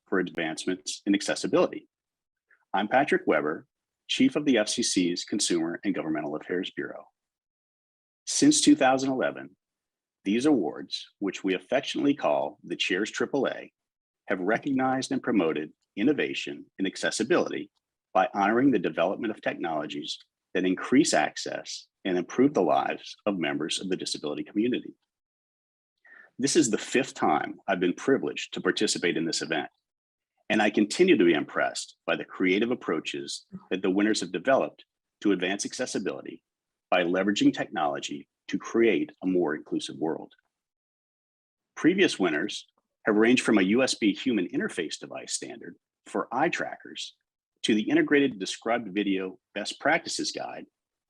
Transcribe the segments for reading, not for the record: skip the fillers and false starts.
for advancements in accessibility. I'm Patrick Weber, Chief of the FCC's Consumer and Governmental Affairs Bureau. Since 2011, these awards, which we affectionately call the Chairs AAA, have recognized and promoted innovation in accessibility by honoring the development of technologies that increase access and improve the lives of members of the disability community. This is the 5th time I've been privileged to participate in this event, and I continue to be impressed by the creative approaches that the winners have developed to advance accessibility by leveraging technology to create a more inclusive world. Previous winners have ranged from a USB human interface device standard for eye trackers to the integrated described video best practices guide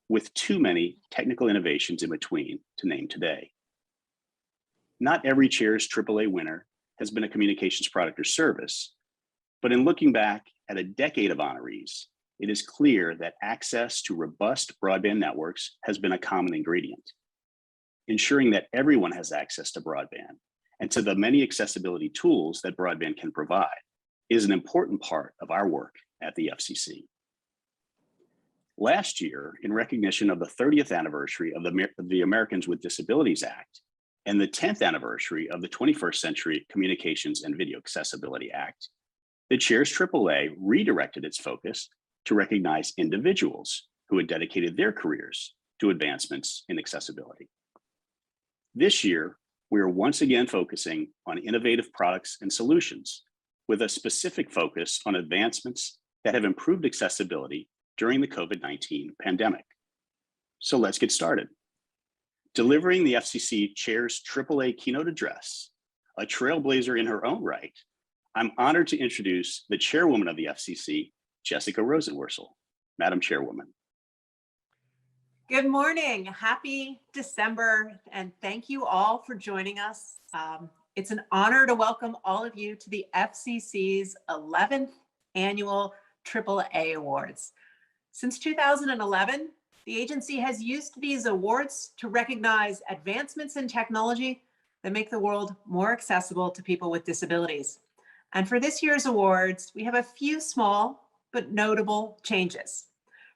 with too many technical innovations in between to name today. Not every Chairs AAA winner has been a communications product or service, but in looking back at a decade of honorees, it is clear that access to robust broadband networks has been a common ingredient. Ensuring that everyone has access to broadband and to the many accessibility tools that broadband can provide is an important part of our work at the FCC. Last year, in recognition of the 30th anniversary of the Americans with Disabilities Act and the 10th anniversary of the 21st Century Communications and Video Accessibility Act, the Chairs AAA redirected its focus to recognize individuals who had dedicated their careers to advancements in accessibility. This year, we are once again focusing on innovative products and solutions with a specific focus on advancements that have improved accessibility during the COVID-19 pandemic. So let's get started. Delivering the FCC Chairs AAA keynote address, a trailblazer in her own right, I'm honored to introduce the Chairwoman of the FCC, Jessica Rosenworcel. Madam Chairwoman. Good morning, happy December, and thank you all for joining us. It's an honor to welcome all of you to the FCC's 11th annual AAA Awards. Since 2011, the agency has used these awards to recognize advancements in technology that make the world more accessible to people with disabilities. And for this year's awards, we have a few small but notable changes.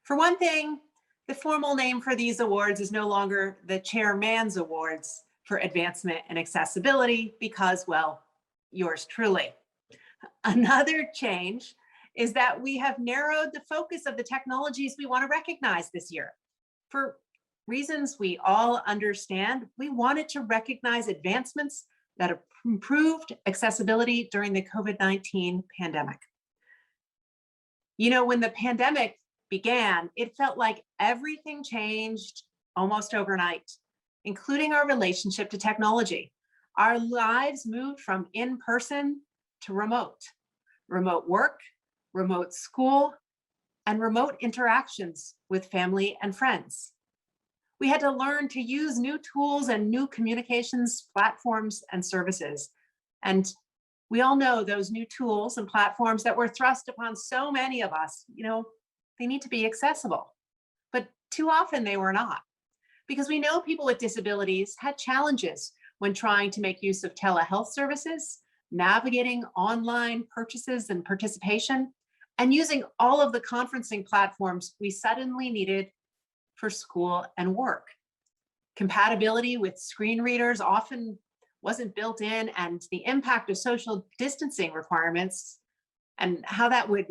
For one thing, the formal name for these awards is no longer the Chairman's Awards for Advancement and Accessibility because, well, yours truly. Another change is that we have narrowed the focus of the technologies we want to recognize this year. For reasons we all understand, we wanted to recognize advancements that have improved accessibility during the COVID-19 pandemic. You know, when the pandemic began, it felt like everything changed almost overnight, including our relationship to technology. Our lives moved from in-person to remote work, remote school, and remote interactions with family and friends. We had to learn to use new tools and new communications platforms and services. And we all know those new tools and platforms that were thrust upon so many of us, you know, they need to be accessible, but too often they were not. Because we know people with disabilities had challenges when trying to make use of telehealth services, navigating online purchases and participation, and using all of the conferencing platforms we suddenly needed for school and work. Compatibility with screen readers often wasn't built in, and the impact of social distancing requirements and how that would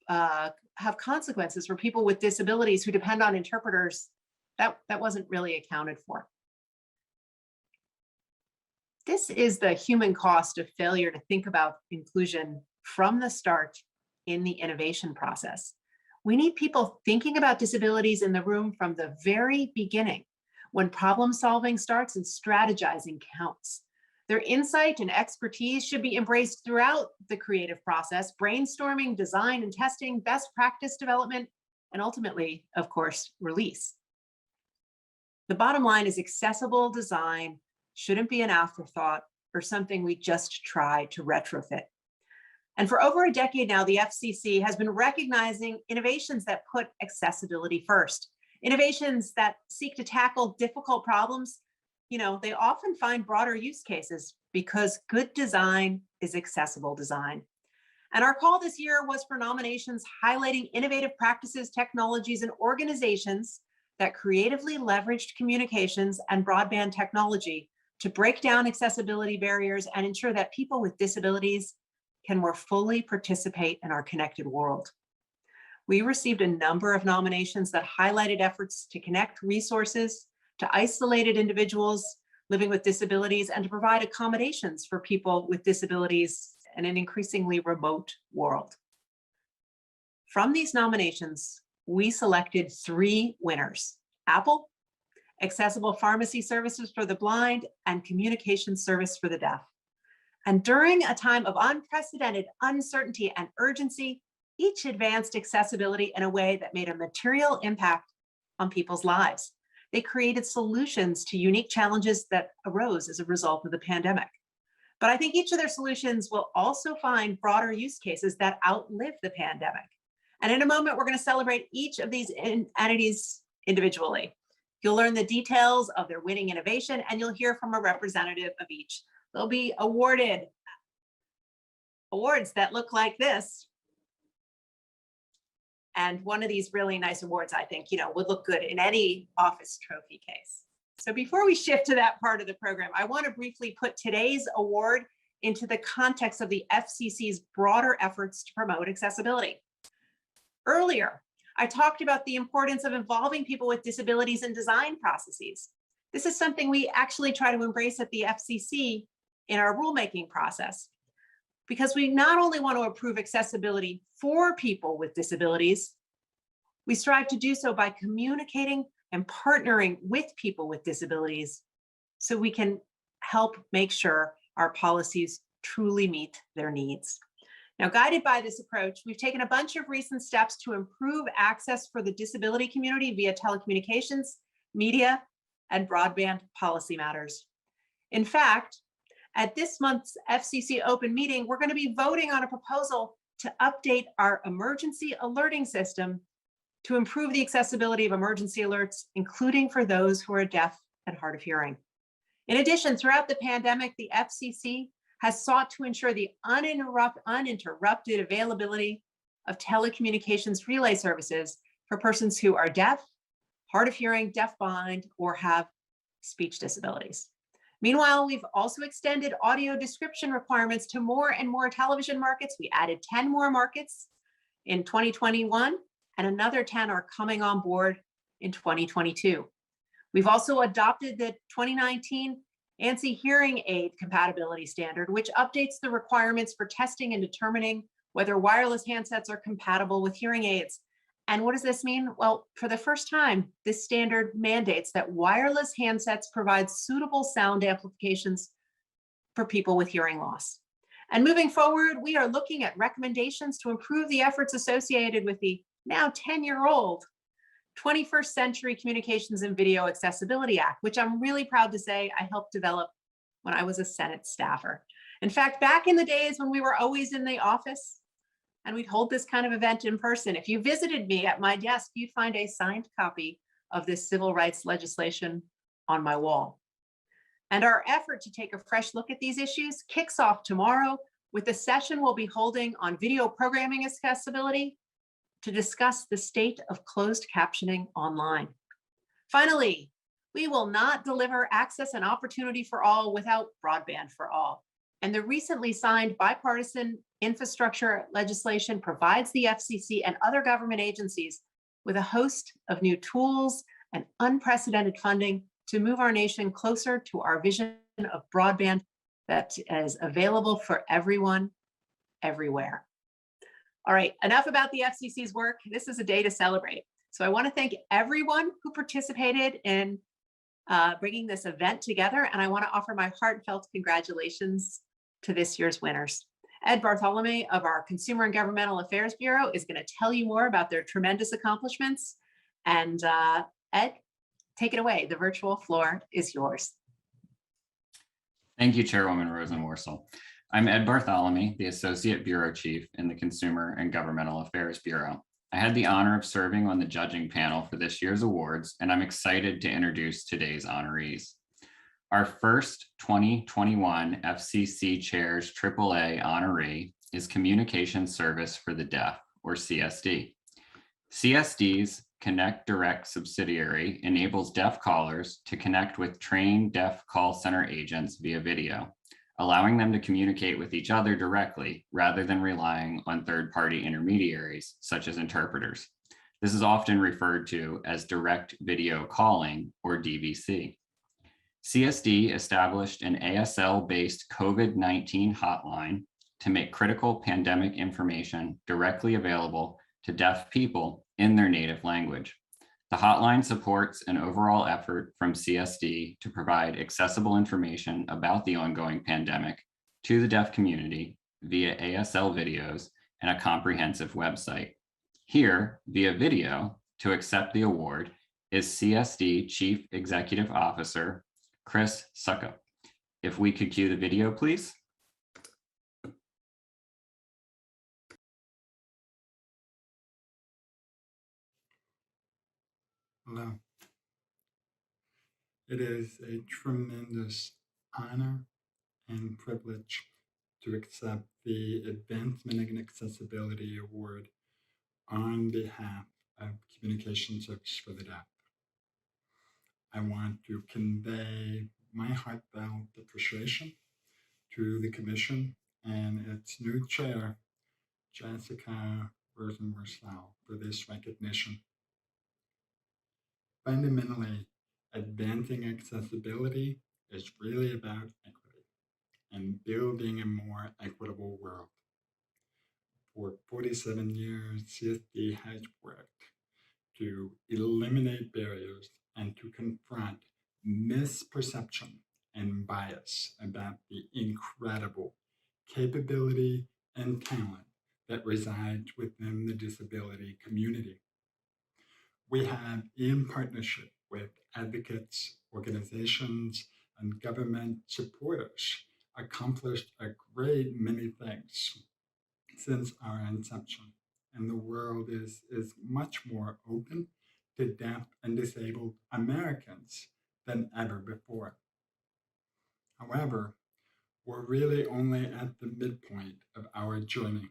have consequences for people with disabilities who depend on interpreters, that wasn't really accounted for. This is the human cost of failure to think about inclusion from the start in the innovation process. We need people thinking about disabilities in the room from the very beginning, when problem solving starts and strategizing counts. Their insight and expertise should be embraced throughout the creative process, brainstorming, design and testing, best practice development, and ultimately, of course, release. The bottom line is accessible design shouldn't be an afterthought or something we just try to retrofit. And for over a decade now, the FCC has been recognizing innovations that put accessibility first. Innovations that seek to tackle difficult problems, you know, they often find broader use cases because good design is accessible design. And our call this year was for nominations highlighting innovative practices, technologies, and organizations that creatively leveraged communications and broadband technology to break down accessibility barriers and ensure that people with disabilities can more fully participate in our connected world. We received a number of nominations that highlighted efforts to connect resources to isolated individuals living with disabilities and to provide accommodations for people with disabilities in an increasingly remote world. From these nominations, we selected 3 winners: Apple, accessible pharmacy services for the blind, and communication service for the deaf. And during a time of unprecedented uncertainty and urgency, each advanced accessibility in a way that made a material impact on people's lives. They created solutions to unique challenges that arose as a result of the pandemic. But I think each of their solutions will also find broader use cases that outlive the pandemic. And in a moment, we're going to celebrate each of these entities individually. You'll learn the details of their winning innovation, and you'll hear from a representative of each. They'll be awarded awards that look like this. And one of these really nice awards, I think, would look good in any office trophy case. So before we shift to that part of the program, I want to briefly put today's award into the context of the FCC's broader efforts to promote accessibility. Earlier, I talked about the importance of involving people with disabilities in design processes. This is something we actually try to embrace at the FCC in our rulemaking process, because we not only want to improve accessibility for people with disabilities, we strive to do so by communicating and partnering with people with disabilities so we can help make sure our policies truly meet their needs. Now, guided by this approach, we've taken a bunch of recent steps to improve access for the disability community via telecommunications, media, and broadband policy matters. In fact, at this month's FCC open meeting, we're going to be voting on a proposal to update our emergency alerting system to improve the accessibility of emergency alerts, including for those who are deaf and hard of hearing. In addition, throughout the pandemic, the FCC has sought to ensure the uninterrupted availability of telecommunications relay services for persons who are deaf, hard of hearing, deafblind, or have speech disabilities. Meanwhile, we've also extended audio description requirements to more and more television markets. We added 10 more markets in 2021, and another 10 are coming on board in 2022. We've also adopted the 2019 Ansi hearing aid compatibility standard, which updates the requirements for testing and determining whether wireless handsets are compatible with hearing aids. And what does this mean? Well, for the first time, this standard mandates that wireless handsets provide suitable sound amplifications for people with hearing loss. And moving forward, we are looking at recommendations to improve the efforts associated with the now 10-year-old 21st Century Communications and Video Accessibility Act, which I'm really proud to say I helped develop when I was a Senate staffer. In fact, back in the days when we were always in the office and we'd hold this kind of event in person, if you visited me at my desk, you'd find a signed copy of this civil rights legislation on my wall. And our effort to take a fresh look at these issues kicks off tomorrow with a session we'll be holding on video programming accessibility to discuss the state of closed captioning online. Finally, we will not deliver access and opportunity for all without broadband for all. And the recently signed bipartisan infrastructure legislation provides the FCC and other government agencies with a host of new tools and unprecedented funding to move our nation closer to our vision of broadband that is available for everyone, everywhere. All right, enough about the FCC's work. This is a day to celebrate. So I want to thank everyone who participated in bringing this event together, and I want to offer my heartfelt congratulations to this year's winners. Ed Bartholomew of our Consumer and Governmental Affairs Bureau is going to tell you more about their tremendous accomplishments. And Ed, take it away. The virtual floor is yours. Thank you, Chairwoman Rosenworcel. I'm Ed Bartholomew, the Associate Bureau Chief in the Consumer and Governmental Affairs Bureau. I had the honor of serving on the judging panel for this year's awards, and I'm excited to introduce today's honorees. Our first 2021 FCC Chairs AAA honoree is Communication Service for the Deaf, or CSD. CSD's Connect Direct subsidiary enables deaf callers to connect with trained deaf call center agents via video, allowing them to communicate with each other directly rather than relying on third-party intermediaries, such as interpreters. This is often referred to as direct video calling, or DVC. CSD established an ASL-based COVID-19 hotline to make critical pandemic information directly available to deaf people in their native language. The hotline supports an overall effort from CSD to provide accessible information about the ongoing pandemic to the deaf community via ASL videos and a comprehensive website. Here, via video, to accept the award is CSD Chief Executive Officer, Chris Suckup. If we could cue the video, please. Hello. It is a tremendous honor and privilege to accept the Advancement in Accessibility Award on behalf of Communication Service for the Deaf. I want to convey my heartfelt appreciation to the Commission and its new chair, Jessica Rosenworcel, for this recognition. Fundamentally, advancing accessibility is really about equity and building a more equitable world. For 47 years, CSD has worked to eliminate barriers and to confront misperception and bias about the incredible capability and talent that resides within the disability community. We have, in partnership with advocates, organizations, and government supporters, accomplished a great many things since our inception. And the world is much more open to deaf and disabled Americans than ever before. However, we're really only at the midpoint of our journey,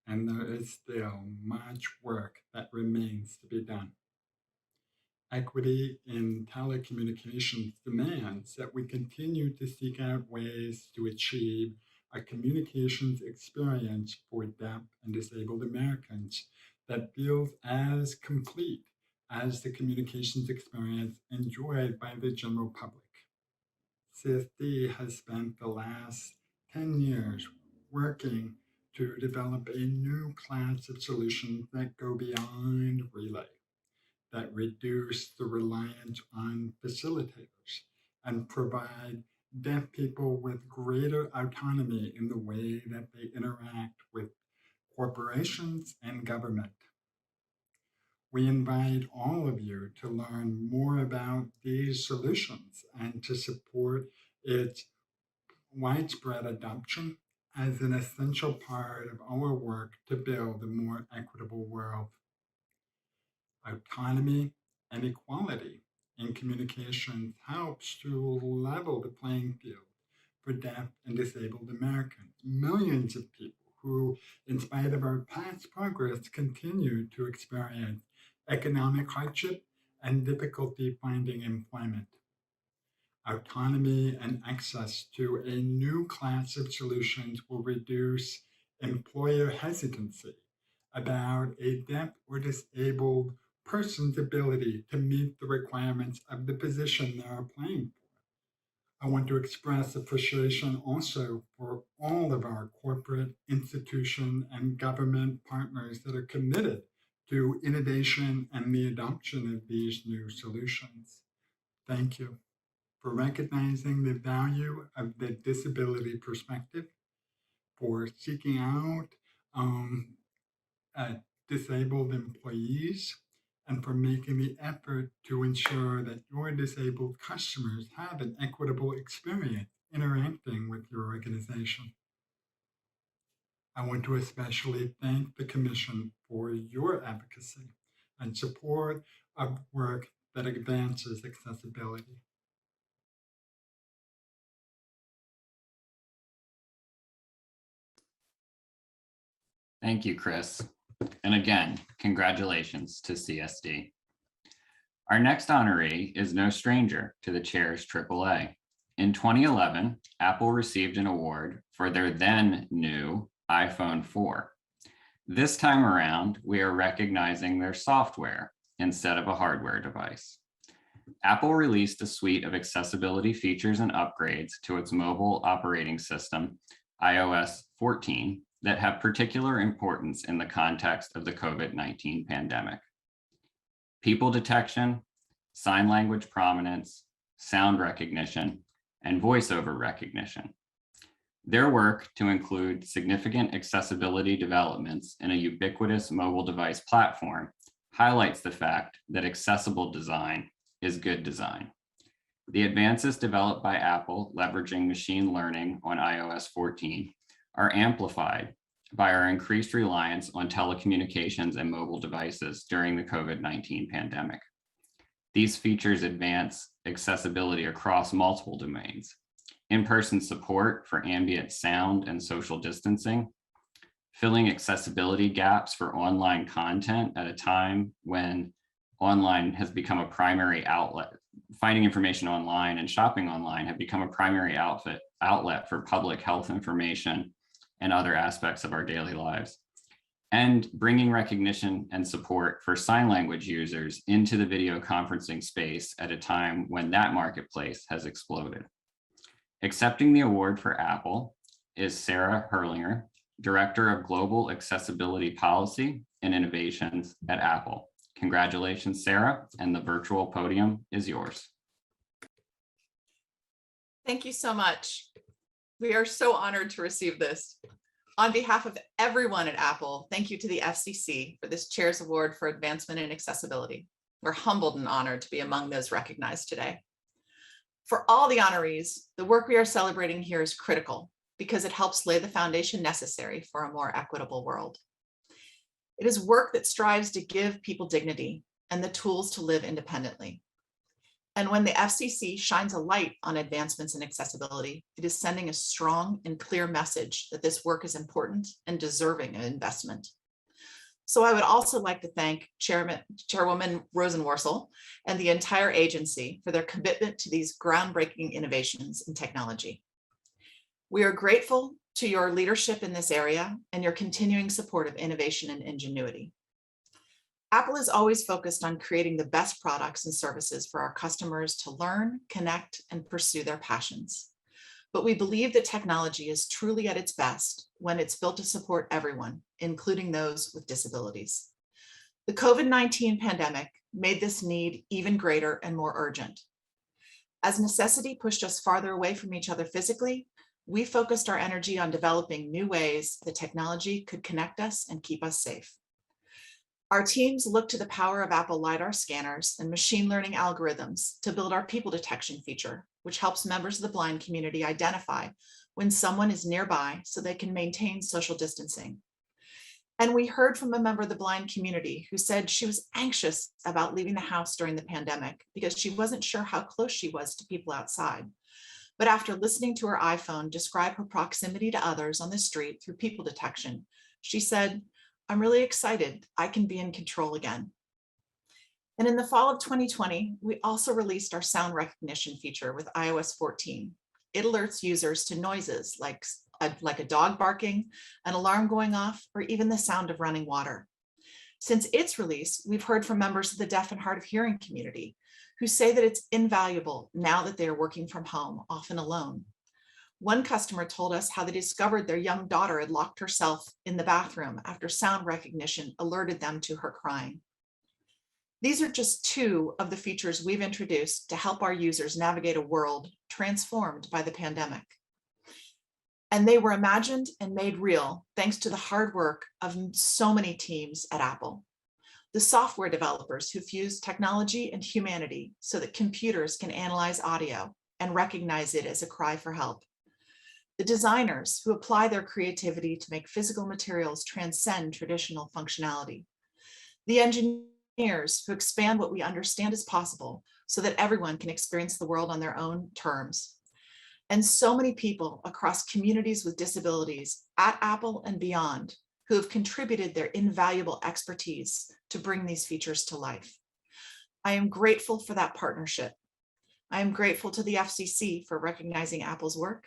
and there is still much work that remains to be done. Equity in telecommunications demands that we continue to seek out ways to achieve a communications experience for deaf and disabled Americans that feels as complete as the communications experience enjoyed by the general public. CSD has spent the last 10 years working to develop a new class of solutions that go beyond relay, that reduce the reliance on facilitators and provide deaf people with greater autonomy in the way that they interact with corporations and government. We invite all of you to learn more about these solutions and to support its widespread adoption as an essential part of our work to build a more equitable world. Autonomy and equality in communications helps to level the playing field for deaf and disabled Americans, millions of people who, in spite of our past progress, continue to experience economic hardship and difficulty finding employment. Autonomy and access to a new class of solutions will reduce employer hesitancy about a deaf or disabled person's ability to meet the requirements of the position they are applying for. I want to express appreciation also for all of our corporate, institution, and government partners that are committed to innovation and the adoption of these new solutions. Thank you for recognizing the value of the disability perspective, for seeking out disabled employees, and for making the effort to ensure that your disabled customers have an equitable experience interacting with your organization. I want to especially thank the Commission for your advocacy and support of work that advances accessibility. Thank you, Chris. And again, congratulations to CSD. Our next honoree is no stranger to the chair's AAA. In 2011, Apple received an award for their then new iPhone 4. This time around, we are recognizing their software instead of a hardware device. Apple released a suite of accessibility features and upgrades to its mobile operating system, iOS 14, that have particular importance in the context of the COVID-19 pandemic. People detection, sign language prominence, sound recognition, and voiceover recognition. Their work to include significant accessibility developments in a ubiquitous mobile device platform highlights the fact that accessible design is good design. The advances developed by Apple leveraging machine learning on iOS 14 are amplified by our increased reliance on telecommunications and mobile devices during the COVID-19 pandemic. These features advance accessibility across multiple domains: in-person support for ambient sound and social distancing, filling accessibility gaps for online content at a time when online has become a primary outlet. Finding information online and shopping online have become a primary outlet for public health information and other aspects of our daily lives. And bringing recognition and support for sign language users into the video conferencing space at a time when that marketplace has exploded. Accepting the award for Apple is Sarah Hurlinger, Director of Global Accessibility Policy and Innovations at Apple. Congratulations, Sarah, and the virtual podium is yours. Thank you so much. We are so honored to receive this. On behalf of everyone at Apple, thank you to the FCC for this Chair's Award for Advancement in Accessibility. We're humbled and honored to be among those recognized today. For all the honorees, the work we are celebrating here is critical because it helps lay the foundation necessary for a more equitable world. It is work that strives to give people dignity and the tools to live independently. And when the FCC shines a light on advancements in accessibility, it is sending a strong and clear message that this work is important and deserving of investment. So I would also like to thank Chairwoman Rosenworcel and the entire agency for their commitment to these groundbreaking innovations in technology. We are grateful to your leadership in this area and your continuing support of innovation and ingenuity. Apple is always focused on creating the best products and services for our customers to learn, connect, and pursue their passions. But we believe that technology is truly at its best when it's built to support everyone, including those with disabilities. The COVID-19 pandemic made this need even greater and more urgent. As necessity pushed us farther away from each other physically, we focused our energy on developing new ways that technology could connect us and keep us safe. Our teams look to the power of Apple LiDAR scanners and machine learning algorithms to build our people detection feature, which helps members of the blind community identify when someone is nearby so they can maintain social distancing. And we heard from a member of the blind community who said she was anxious about leaving the house during the pandemic because she wasn't sure how close she was to people outside. But after listening to her iPhone describe her proximity to others on the street through people detection, she said, "I'm really excited. I can be in control again." And in the fall of 2020, we also released our sound recognition feature with iOS 14. It alerts users to noises like a dog barking, an alarm going off, or even the sound of running water. Since its release, we've heard from members of the deaf and hard of hearing community who say that it's invaluable now that they are working from home, often alone. One customer told us how they discovered their young daughter had locked herself in the bathroom after sound recognition alerted them to her crying. These are just two of the features we've introduced to help our users navigate a world transformed by the pandemic. And they were imagined and made real thanks to the hard work of so many teams at Apple. The software developers who fuse technology and humanity so that computers can analyze audio and recognize it as a cry for help. The designers who apply their creativity to make physical materials transcend traditional functionality. The engineers who expand what we understand is possible so that everyone can experience the world on their own terms. And so many people across communities with disabilities at Apple and beyond who have contributed their invaluable expertise to bring these features to life. I am grateful for that partnership. I am grateful to the FCC for recognizing Apple's work,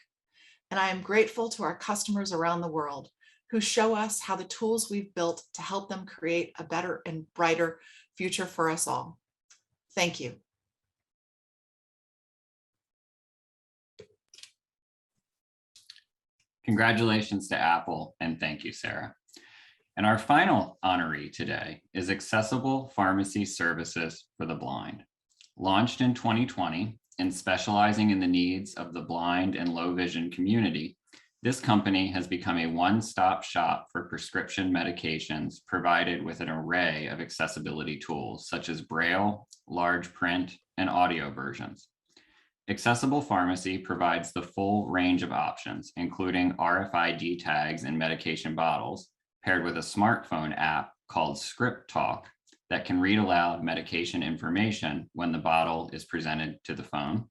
and I am grateful to our customers around the world who show us how the tools we've built to help them create a better and brighter future for us all. Thank you. Congratulations to Apple, and thank you, Sarah. And our final honoree today is Accessible Pharmacy Services for the Blind. Launched in 2020 and specializing in the needs of the blind and low vision community, this company has become a one-stop shop for prescription medications provided with an array of accessibility tools such as braille, large print, and audio versions. Accessible Pharmacy provides the full range of options, including RFID tags and medication bottles, paired with a smartphone app called ScripTalk that can read aloud medication information when the bottle is presented to the phone.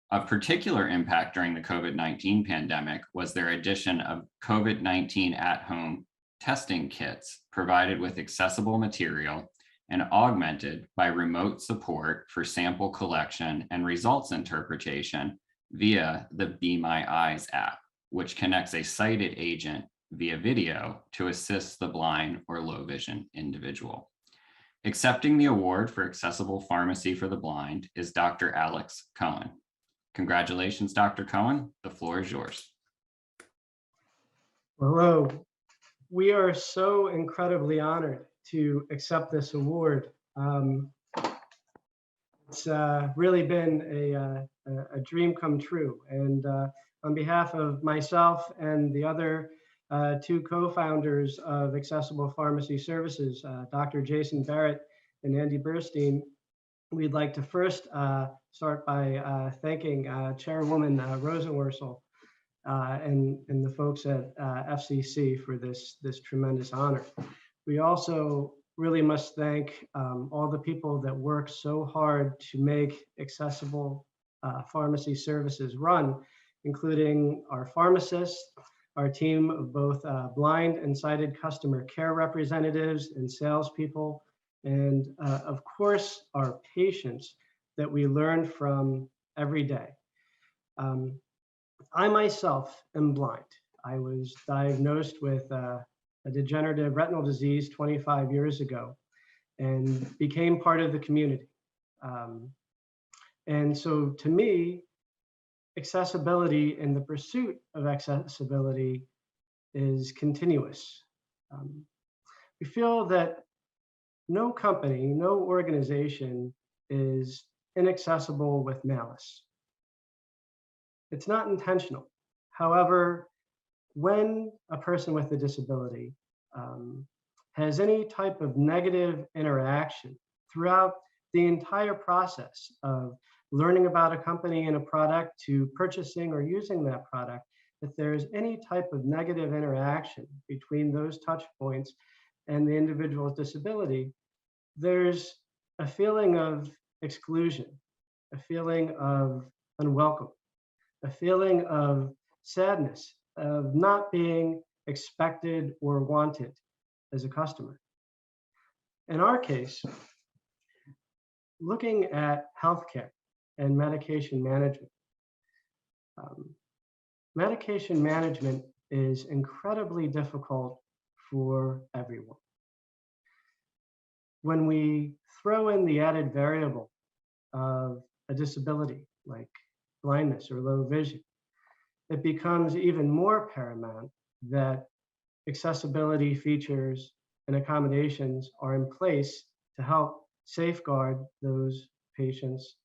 Of particular impact during the COVID-19 pandemic was their addition of COVID-19 at-home testing kits provided with accessible material and augmented by remote support for sample collection and results interpretation via the BeMyEyes app, which connects a sighted agent via video to assist the blind or low vision individual. Accepting the award for Accessible Pharmacy for the Blind is Dr. Alex Cohen. Congratulations, Dr. Cohen. The floor is yours. Hello. We are so incredibly honored to accept this award. It's really been a dream come true. And on behalf of myself and the other two co-founders of Accessible Pharmacy Services, Dr. Jason Barrett and Andy Burstein, we'd like to first start by thanking Chairwoman Rosenworcel and the folks at FCC for this tremendous honor. We also really must thank all the people that work so hard to make accessible pharmacy services run, including our pharmacists, our team of both blind and sighted customer care representatives and salespeople, and of course, our patients that we learn from every day. I myself am blind. I was diagnosed with a degenerative retinal disease 25 years ago and became part of the community. And so to me, accessibility and the pursuit of accessibility is continuous. We feel that no company, no organization is inaccessible with malice. It's not intentional. However, when a person with a disability has any type of negative interaction throughout the entire process of learning about a company and a product to purchasing or using that product, if there's any type of negative interaction between those touch points and the individual's disability, there's a feeling of exclusion, a feeling of unwelcome, a feeling of sadness, of not being expected or wanted as a customer. In our case, looking at healthcare and medication management, medication management is incredibly difficult for everyone. When we throw in the added variable of a disability like blindness or low vision, it becomes even more paramount that accessibility features and accommodations are in place to help safeguard those patients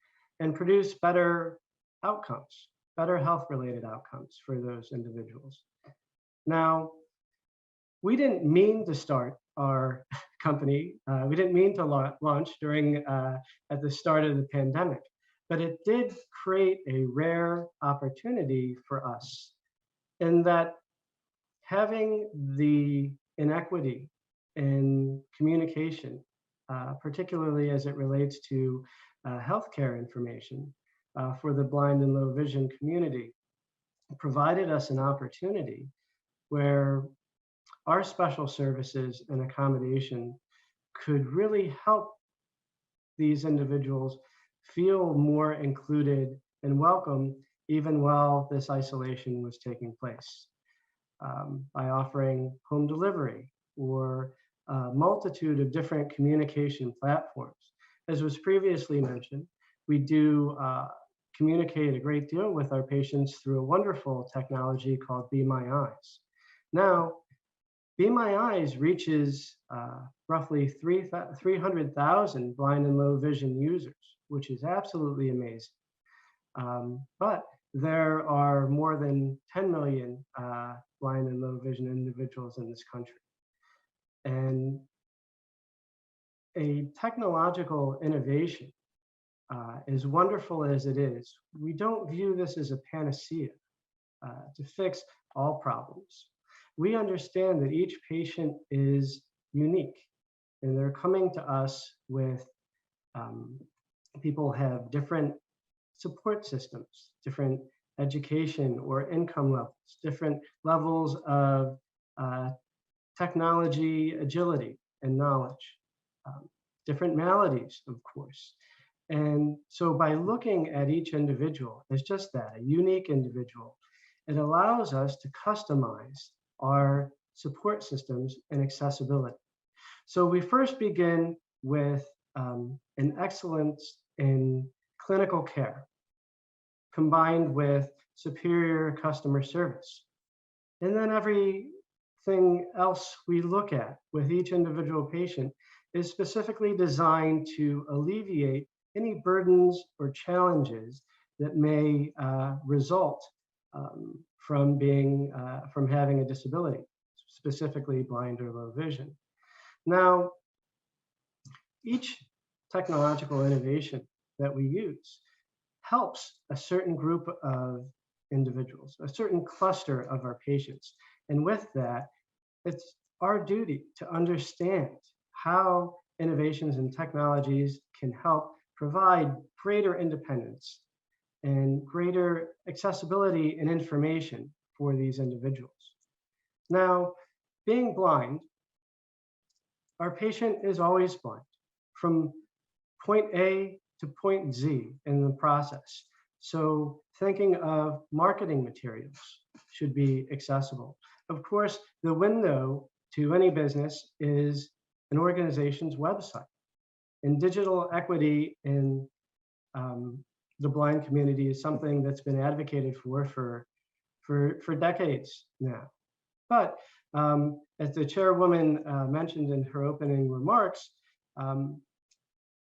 and produce better outcomes, better health-related outcomes for those individuals. Now, we didn't mean to start our company. We didn't mean to launch during at the start of the pandemic, but it did create a rare opportunity for us in that having the inequity in communication, particularly as it relates to healthcare information for the blind and low vision community, provided us an opportunity where our special services and accommodation could really help these individuals feel more included and welcome even while this isolation was taking place, by offering home delivery or a multitude of different communication platforms. As was previously mentioned, we do communicate a great deal with our patients through a wonderful technology called BeMyEyes. Now, BeMyEyes reaches roughly 300,000 blind and low vision users, which is absolutely amazing. But there are more than 10 million blind and low vision individuals in this country. And a technological innovation, as wonderful as it is, we don't view this as a panacea to fix all problems. We understand that each patient is unique, and they're coming to us with people have different support systems, different education or income levels, different levels of technology agility and knowledge, different maladies, of course. And so by looking at each individual as just that, a unique individual, it allows us to customize our support systems and accessibility. So we first begin with an excellence in clinical care, combined with superior customer service. And then everything else we look at with each individual patient is specifically designed to alleviate any burdens or challenges that may result from having a disability, specifically blind or low vision. Now, each technological innovation that we use helps a certain group of individuals, a certain cluster of our patients. And with that, it's our duty to understand how innovations and technologies can help provide greater independence and greater accessibility and information for these individuals. Now, being blind, our patient is always blind from point A to point Z in the process. So thinking of marketing materials should be accessible. Of course, the window to any business is an organization's website. And digital equity in the blind community is something that's been advocated for decades now. But as the chairwoman mentioned in her opening remarks,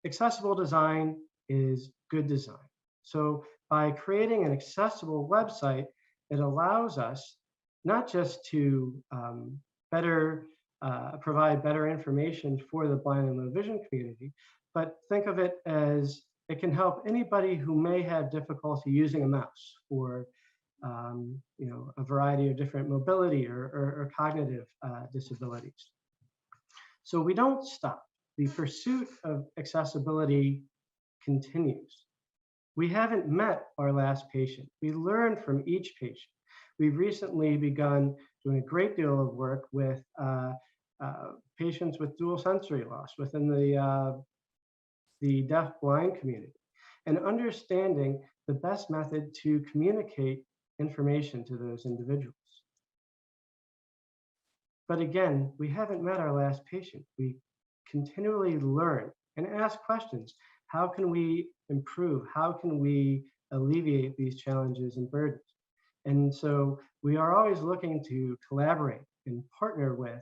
accessible design is good design. So by creating an accessible website, it allows us not just to provide better information for the blind and low vision community, but think of it as it can help anybody who may have difficulty using a mouse or a variety of different mobility or cognitive disabilities. So we don't stop. The pursuit of accessibility continues. We haven't met our last patient. We learn from each patient. We've recently begun doing a great deal of work with patients with dual sensory loss within the deaf-blind community, and understanding the best method to communicate information to those individuals. But again, we haven't met our last patient. We continually learn and ask questions. How can we improve? How can we alleviate these challenges and burdens? And so we are always looking to collaborate and partner with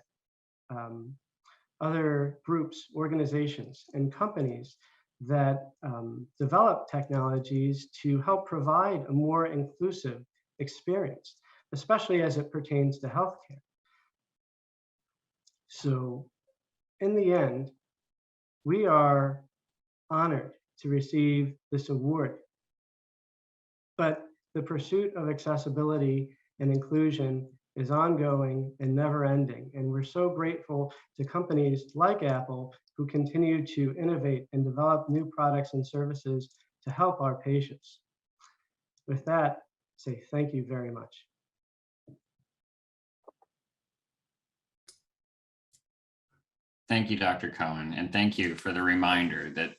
other groups, organizations, and companies that develop technologies to help provide a more inclusive experience, especially as it pertains to healthcare. So in the end, we are honored to receive this award, but the pursuit of accessibility and inclusion is ongoing and never ending. And we're so grateful to companies like Apple who continue to innovate and develop new products and services to help our patients. With that, say thank you very much. Thank you, Dr. Cohen, and thank you for the reminder that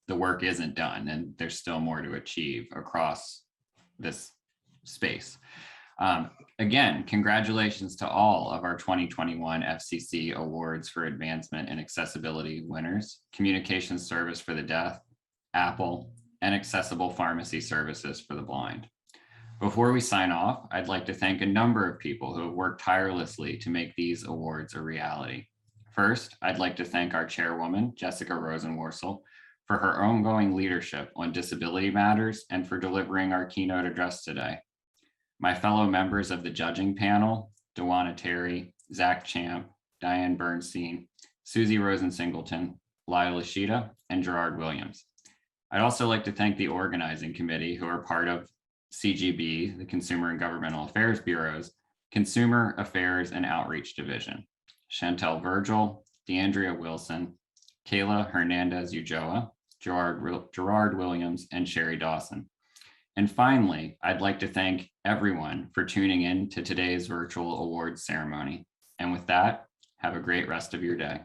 the work isn't done and there's still more to achieve across this space. Again, congratulations to all of our 2021 FCC Awards for Advancement in Accessibility winners: Communications Service for the Deaf, Apple, and Accessible Pharmacy Services for the Blind. Before we sign off, I'd like to thank a number of people who have worked tirelessly to make these awards a reality. First, I'd like to thank our chairwoman, Jessica Rosenworcel, for her ongoing leadership on disability matters and for delivering our keynote address today. My fellow members of the judging panel, Dewana Terry, Zach Champ, Diane Bernstein, Susie Rosen-Singleton, Lila Sheeta, and Gerard Williams. I'd also like to thank the organizing committee, who are part of CGB, the Consumer and Governmental Affairs Bureau's Consumer Affairs and Outreach Division: Chantel Virgil, DeAndrea Wilson, Kayla Hernandez Ujoa, Gerard Williams, and Sherry Dawson. And finally, I'd like to thank everyone for tuning in to today's virtual awards ceremony. And with that, have a great rest of your day.